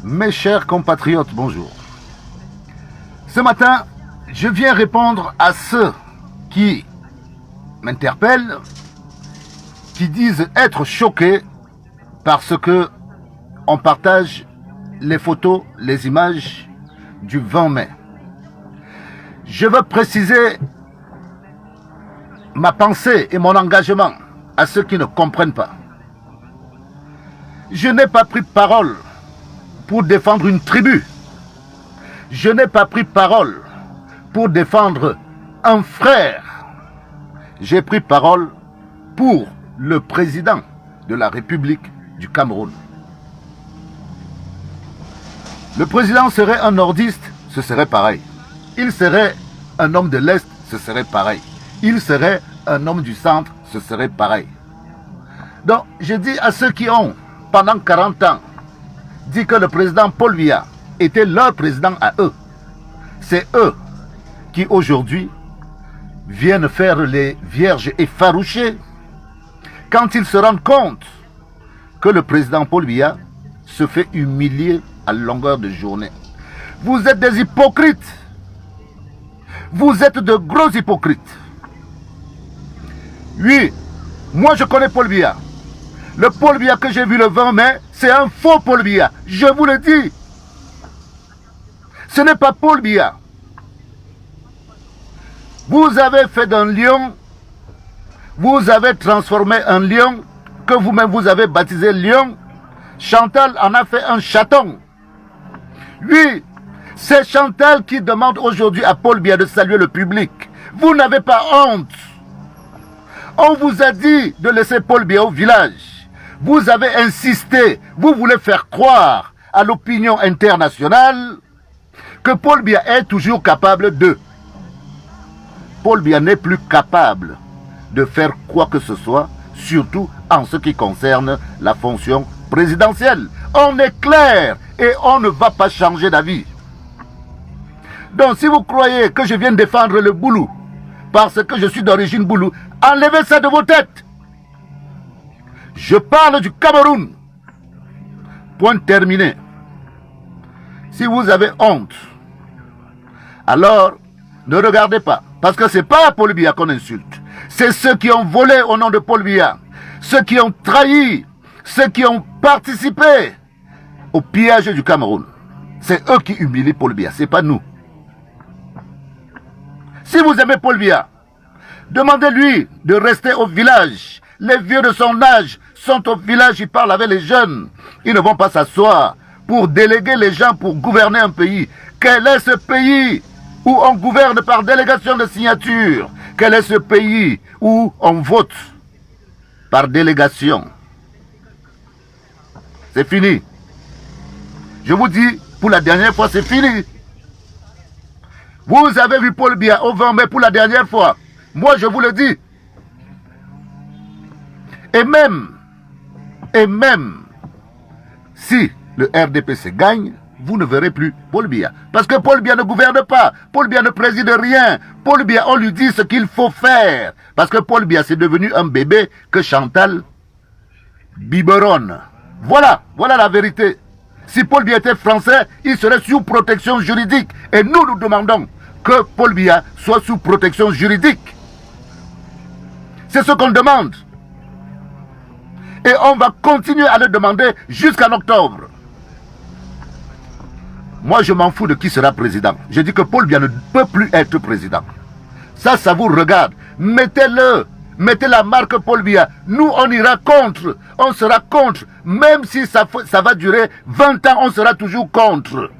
Mes chers compatriotes, bonjour. Ce matin, je viens répondre à ceux qui m'interpellent, qui disent être choqués parce que on partage les photos, les images du 20 mai. Je veux préciser ma pensée et mon engagement à ceux qui ne comprennent pas. Je n'ai pas pris parole pour défendre une tribu. Je n'ai pas pris parole pour défendre un frère. J'ai pris parole pour le président de la République du Cameroun. Le président serait un nordiste, ce serait pareil. Il serait un homme de l'Est, ce serait pareil. Il serait un homme du centre, ce serait pareil. Donc, je dis à ceux qui ont, pendant 40 ans, dit que le président Paul Biya était leur président à eux. C'est eux qui, aujourd'hui, viennent faire les vierges effarouchées quand ils se rendent compte que le président Paul Biya se fait humilier à longueur de journée. Vous êtes des hypocrites. Vous êtes de gros hypocrites. Oui, moi je connais Paul Biya. Le Paul Biya que j'ai vu le 20 mai, c'est un faux Paul Biya. Je vous le dis. Ce n'est pas Paul Biya. Vous avez fait d'un lion, vous avez transformé un lion, que vous-même vous avez baptisé lion. Chantal en a fait un chaton. Oui, c'est Chantal qui demande aujourd'hui à Paul Biya de saluer le public. Vous n'avez pas honte. On vous a dit de laisser Paul Biya au village. Vous avez insisté, vous voulez faire croire à l'opinion internationale que Paul Biya est toujours capable de. Paul Biya n'est plus capable de faire quoi que ce soit, surtout en ce qui concerne la fonction présidentielle. On est clair et on ne va pas changer d'avis. Donc si vous croyez que je viens défendre le Boulou parce que je suis d'origine Boulou, enlevez ça de vos têtes. Je parle du Cameroun. Point terminé. Si vous avez honte, alors ne regardez pas. Parce que ce n'est pas Paul Biya qu'on insulte. C'est ceux qui ont volé au nom de Paul Biya. Ceux qui ont trahi. Ceux qui ont participé au pillage du Cameroun. C'est eux qui humilient Paul Biya. Ce n'est pas nous. Si vous aimez Paul Biya, demandez-lui de rester au village. Les vieux de son âge sont au village, ils parlent avec les jeunes. Ils ne vont pas s'asseoir pour déléguer les gens pour gouverner un pays. Quel est ce pays où on gouverne par délégation de signature? Quel est ce pays où on vote par délégation? C'est fini. Je vous dis, pour la dernière fois, c'est fini. Vous avez vu Paul Biya au 20 mai pour la dernière fois. Moi, je vous le dis. Et même, si le RDPC gagne, vous ne verrez plus Paul Biya. Parce que Paul Biya ne gouverne pas. Paul Biya ne préside rien. Paul Biya, on lui dit ce qu'il faut faire. Parce que Paul Biya, c'est devenu un bébé que Chantal biberonne. Voilà la vérité. Si Paul Biya était français, il serait sous protection juridique. Et nous demandons que Paul Biya soit sous protection juridique. C'est ce qu'on demande. Et on va continuer à le demander jusqu'en octobre. Moi, je m'en fous de qui sera président. Je dis que Paul Biya ne peut plus être président. Ça vous regarde. Mettez-le. Mettez la marque Paul Biya. Nous, on ira contre. On sera contre. Même si ça va durer 20 ans, on sera toujours contre.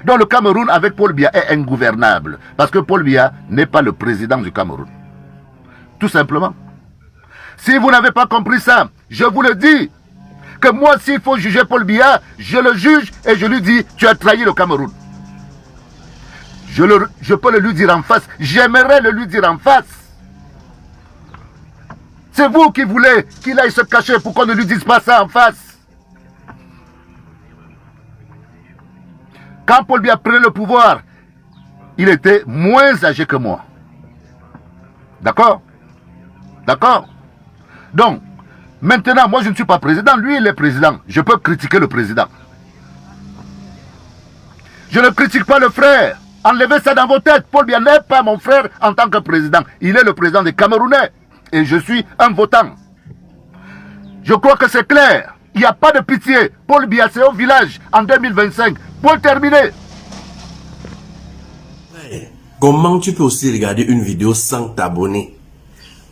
Donc le Cameroun avec Paul Biya est ingouvernable. Parce que Paul Biya n'est pas le président du Cameroun. Tout simplement. Si vous n'avez pas compris ça, je vous le dis, que moi, s'il faut juger Paul Biya, je le juge et je lui dis, tu as trahi le Cameroun. Je peux le lui dire en face. J'aimerais le lui dire en face. C'est vous qui voulez qu'il aille se cacher pour qu'on ne lui dise pas ça en face. Quand Paul Biya prenait le pouvoir, il était moins âgé que moi. D'accord? D'accord? Donc, maintenant, moi je ne suis pas président, lui il est président. Je peux critiquer le président. Je ne critique pas le frère. Enlevez ça dans vos têtes. Paul Biya n'est pas mon frère en tant que président. Il est le président des Camerounais. Et je suis un votant. Je crois que c'est clair. Il n'y a pas de pitié. Paul Biya, c'est au village en 2025. Pour terminer. Comment tu peux aussi regarder une vidéo sans t'abonner?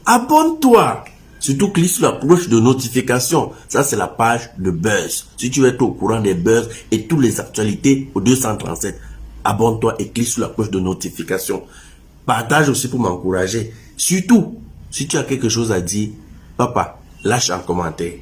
Abonne-toi. Surtout clique sur la cloche de notification. Ça, c'est la page de buzz. Si tu veux être au courant des buzz et toutes les actualités au 237, abonne-toi et clique sur la cloche de notification. Partage aussi pour m'encourager. Surtout, si tu as quelque chose à dire, papa, lâche un commentaire.